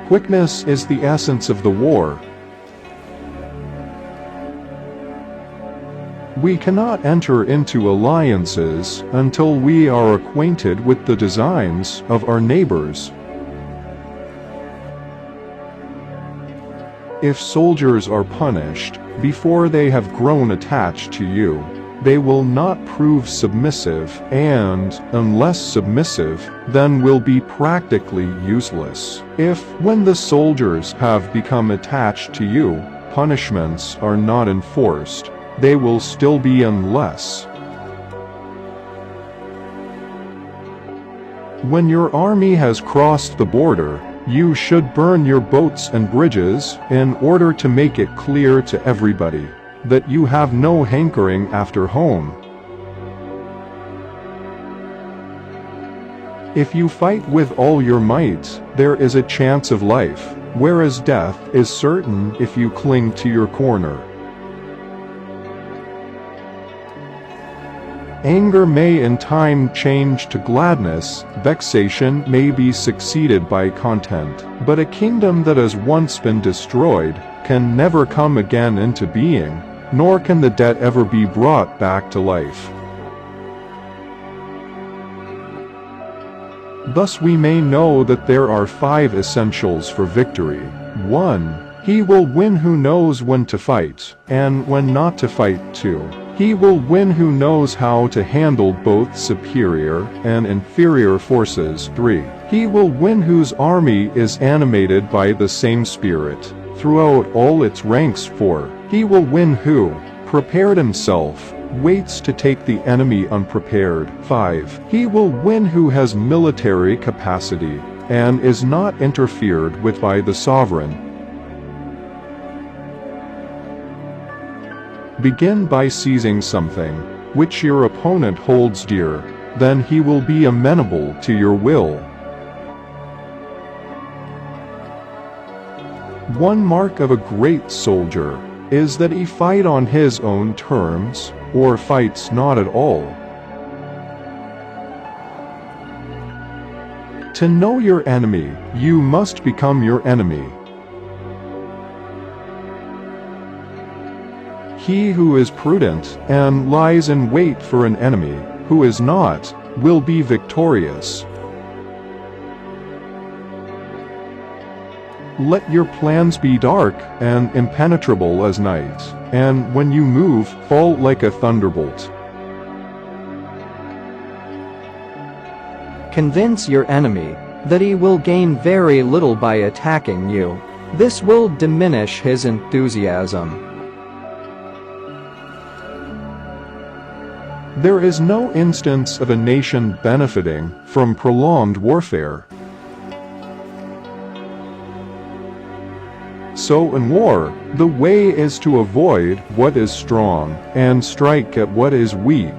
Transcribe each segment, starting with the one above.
Quickness is the essence of the war. We cannot enter into alliances until we are acquainted with the designs of our neighbors. If soldiers are punished before they have grown attached to you, they will not prove submissive and, unless submissive, then will be practically useless. If, when the soldiers have become attached to you, punishments are not enforced, they will still be unless. When your army has crossed the border, you should burn your boats and bridges in order to make it clear to everybody that you have no hankering after home. If you fight with all your might, there is a chance of life, whereas death is certain if you cling to your corner. Anger may in time change to gladness, vexation may be succeeded by content, but a kingdom that has once been destroyed can never come again into being, nor can the dead ever be brought back to life. Thus we may know that there are 5 essentials for victory. 1. He will win who knows when to fight, and when not to fight. 2. He will win who knows how to handle both superior and inferior forces. 3. He will win whose army is animated by the same spirit throughout all its ranks. 4. He will win who, prepared himself, waits to take the enemy unprepared. 5. He will win who has military capacity and is not interfered with by the sovereign. Begin by seizing something which your opponent holds dear, then he will be amenable to your will. One mark of a great soldier is that he fight on his own terms, or fights not at all. To know your enemy, you must become your enemy. He who is prudent and lies in wait for an enemy, who is not, will be victorious. Let your plans be dark and impenetrable as night, and when you move, fall like a thunderbolt. Convince your enemy that he will gain very little by attacking you. This will diminish his enthusiasm. There is no instance of a nation benefiting from prolonged warfare. So in war, the way is to avoid what is strong and strike at what is weak.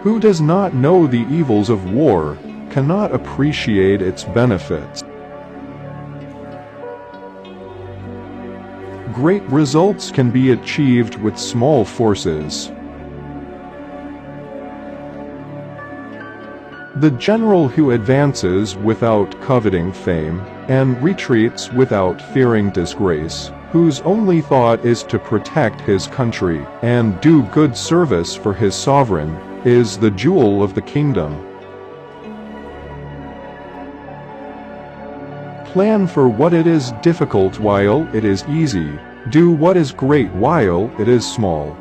Who does not know the evils of war cannot appreciate its benefits. Great results can be achieved with small forces. The general who advances without coveting fame, and retreats without fearing disgrace, whose only thought is to protect his country and do good service for his sovereign, is the jewel of the kingdom. Plan for what it is difficult while it is easy. Do what is great while it is small.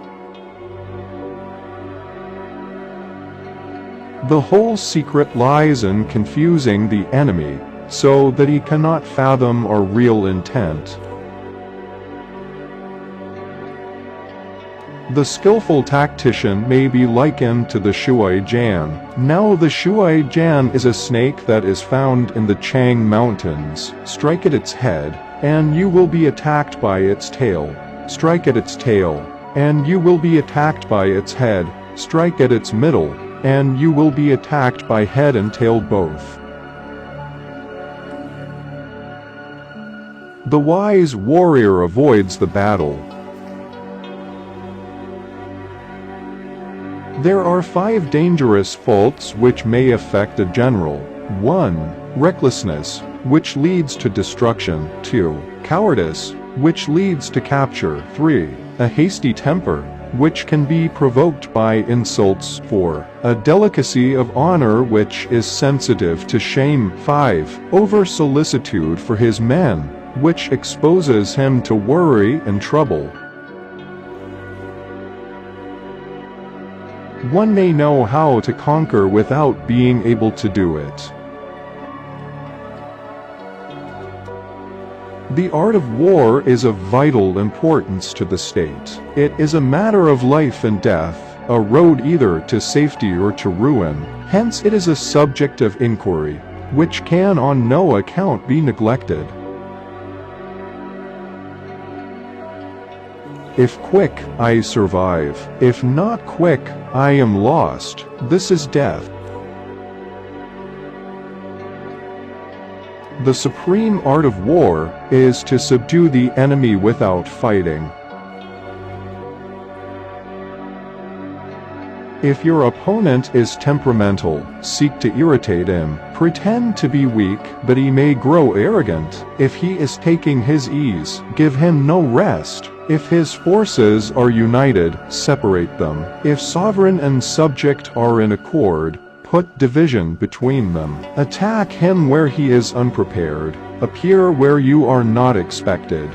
The whole secret lies in confusing the enemy, so that he cannot fathom our real intent. The skillful tactician may be likened to the Shuai Jan. Now the Shuai Jan is a snake that is found in the Chang Mountains. Strike at its head, and you will be attacked by its tail. Strike at its tail, and you will be attacked by its head. Strike at its middle, and you will be attacked by head and tail both. The wise warrior avoids the battle. There are 5 dangerous faults which may affect a general. 1. Recklessness, which leads to destruction. 2. Cowardice, which leads to capture. 3. A hasty temper, which can be provoked by insults. 4. A delicacy of honor which is sensitive to shame. 5. Over-solicitude for his men, which exposes him to worry and trouble. One may know how to conquer without being able to do it. The art of war is of vital importance to the state. It is a matter of life and death, a road either to safety or to ruin. Hence it is a subject of inquiry, which can on no account be neglected. If quick, I survive. If not quick, I am lost. This is death. The supreme art of war is to subdue the enemy without fighting. If your opponent is temperamental, seek to irritate him. Pretend to be weak, but he may grow arrogant. If he is taking his ease, give him no rest. If his forces are united, separate them. If sovereign and subject are in accord, put division between them. Attack him where he is unprepared. Appear where you are not expected.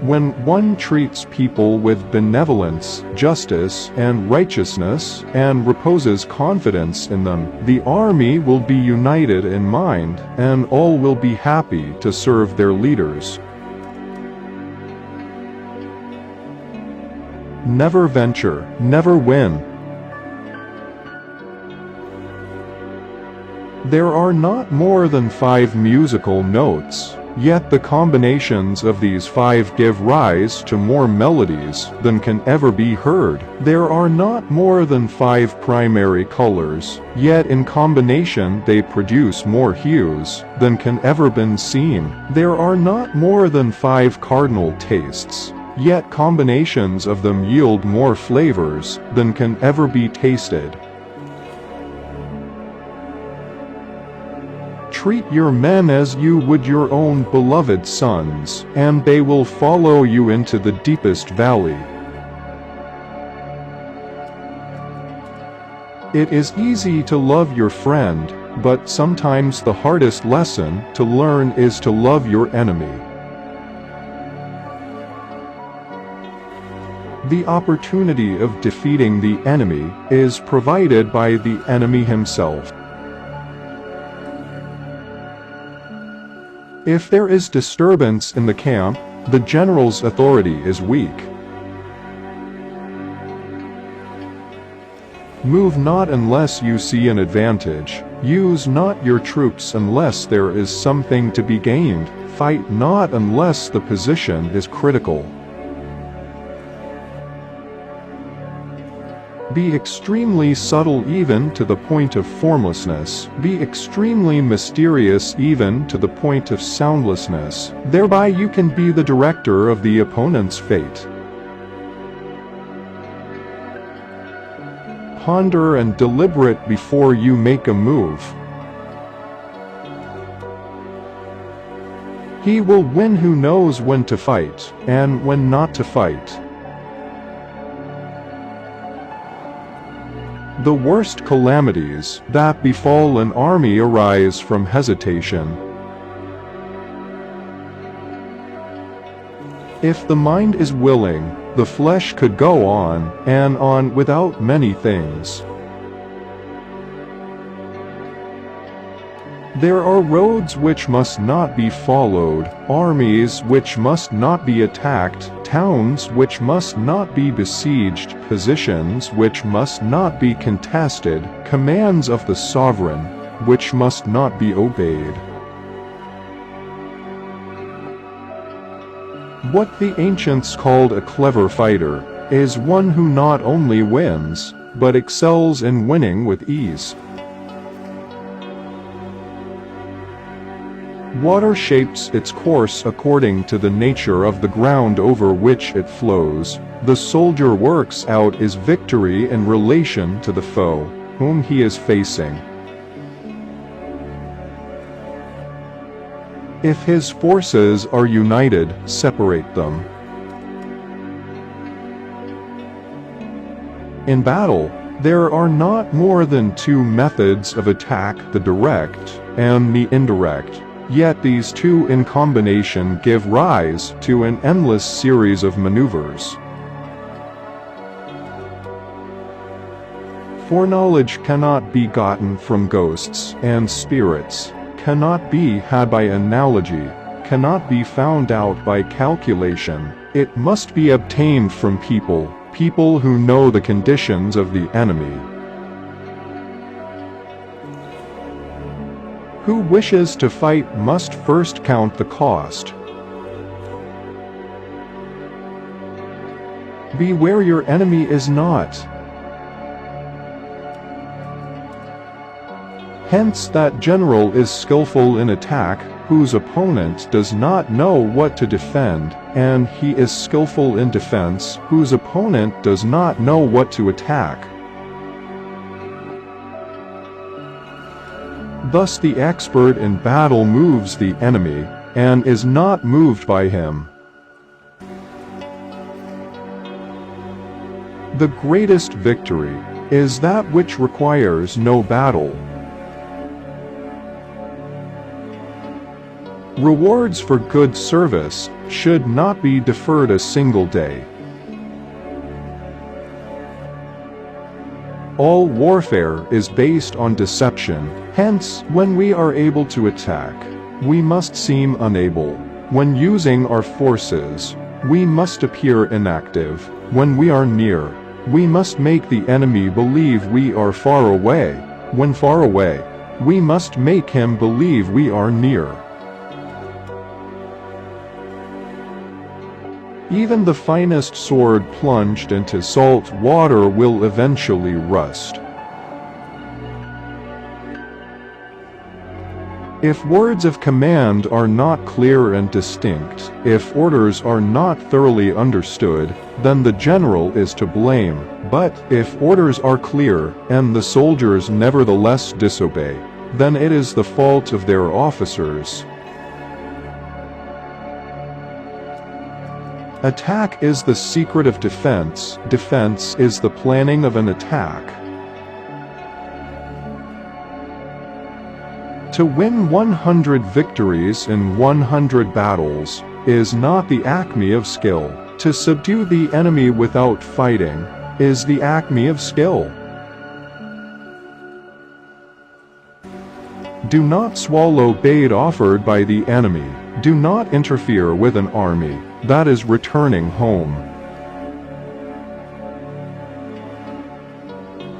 When one treats people with benevolence, justice, and righteousness, and reposes confidence in them, the army will be united in mind, and all will be happy to serve their leaders. Never venture, never win. There are not more than 5 musical notes, yet the combinations of these 5 give rise to more melodies than can ever be heard. There are not more than 5 primary colors, yet in combination they produce more hues than can ever been seen. There are not more than 5 cardinal tastes, yet combinations of them yield more flavors than can ever be tasted. Treat your men as you would your own beloved sons, and they will follow you into the deepest valley. It is easy to love your friend, but sometimes the hardest lesson to learn is to love your enemy. The opportunity of defeating the enemy is provided by the enemy himself. If there is disturbance in the camp, the general's authority is weak. Move not unless you see an advantage. Use not your troops unless there is something to be gained. Fight not unless the position is critical. Be extremely subtle even to the point of formlessness. Be extremely mysterious even to the point of soundlessness. Thereby you can be the director of the opponent's fate. Ponder and deliberate before you make a move. He will win who knows when to fight, and when not to fight. The worst calamities that befall an army arise from hesitation. If the mind is willing, the flesh could go on and on without many things. There are roads which must not be followed, armies which must not be attacked, towns which must not be besieged, positions which must not be contested, commands of the sovereign which must not be obeyed. What the ancients called a clever fighter is one who not only wins, but excels in winning with ease. Water shapes its course according to the nature of the ground over which it flows. The soldier works out his victory in relation to the foe, whom he is facing. If his forces are united, separate them. In battle, there are not more than two methods of attack, the direct and the indirect. Yet these two in combination give rise to an endless series of maneuvers. Foreknowledge cannot be gotten from ghosts and spirits, cannot be had by analogy, cannot be found out by calculation. It must be obtained from people who know the conditions of the enemy. Who wishes to fight must first count the cost. Be where your enemy is not. Hence that general is skillful in attack, whose opponent does not know what to defend, and he is skillful in defense, whose opponent does not know what to attack. Thus the expert in battle moves the enemy, and is not moved by him. The greatest victory is that which requires no battle. Rewards for good service should not be deferred a single day. All warfare is based on deception, hence, when we are able to attack, we must seem unable. When using our forces, we must appear inactive. When we are near, we must make the enemy believe we are far away. When far away, we must make him believe we are near. Even the finest sword plunged into salt water will eventually rust. If words of command are not clear and distinct, if orders are not thoroughly understood, then the general is to blame. But if orders are clear, and the soldiers nevertheless disobey, then it is the fault of their officers. Attack is the secret of defense. Defense is the planning of an attack. To win 100 victories in 100 battles is not the acme of skill. To subdue the enemy without fighting is the acme of skill. Do not swallow bait offered by the enemy. Do not interfere with an army that is returning home.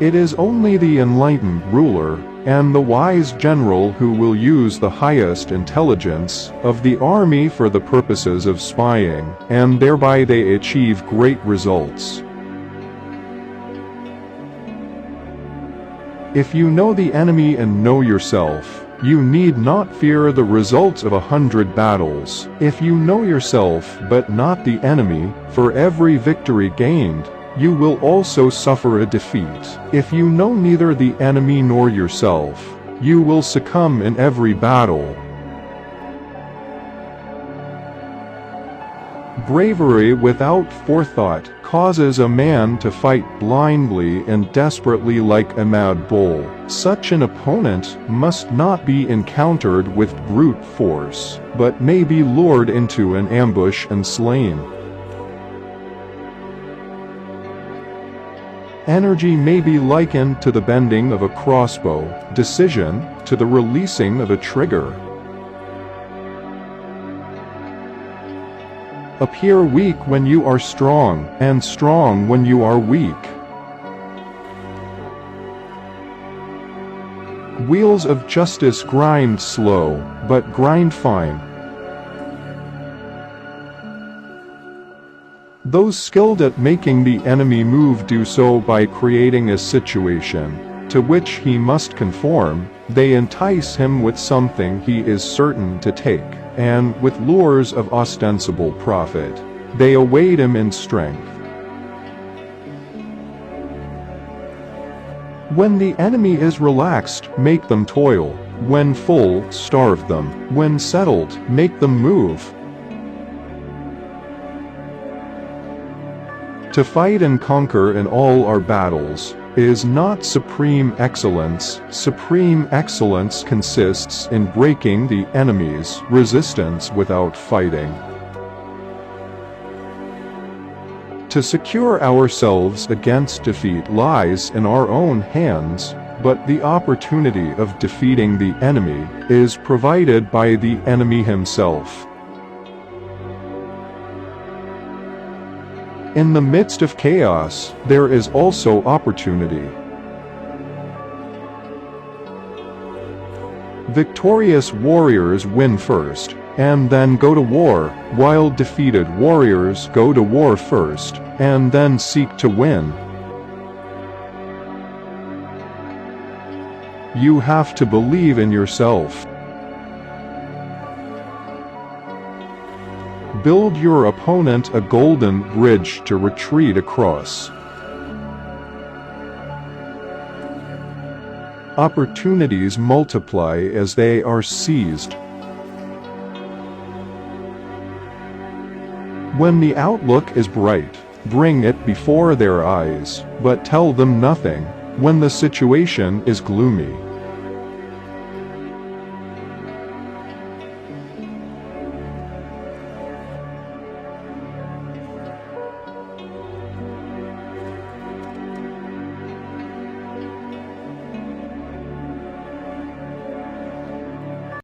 It is only the enlightened ruler and the wise general who will use the highest intelligence of the army for the purposes of spying, and thereby they achieve great results. If you know the enemy and know yourself, you need not fear the results of 100 battles. If you know yourself but not the enemy, for every victory gained, you will also suffer a defeat. If you know neither the enemy nor yourself, you will succumb in every battle. Bravery without forethought causes a man to fight blindly and desperately like a mad bull. Such an opponent must not be encountered with brute force, but may be lured into an ambush and slain. Energy may be likened to the bending of a crossbow, decision to the releasing of a trigger. Appear weak when you are strong, and strong when you are weak. Wheels of justice grind slow, but grind fine. Those skilled at making the enemy move do so by creating a situation to which he must conform, They entice him with something he is certain to take, and with lures of ostensible profit, they await him in strength. When the enemy is relaxed, make them toil. When full, starve them. When settled, make them move. To fight and conquer in all our battles is not supreme excellence. Supreme excellence consists in breaking the enemy's resistance without fighting. To secure ourselves against defeat lies in our own hands, but the opportunity of defeating the enemy is provided by the enemy himself. In the midst of chaos, there is also opportunity. Victorious warriors win first, and then go to war, while defeated warriors go to war first, and then seek to win. You have to believe in yourself. Build your opponent a golden bridge to retreat across. Opportunities multiply as they are seized. When the outlook is bright, bring it before their eyes, but tell them nothing when the situation is gloomy.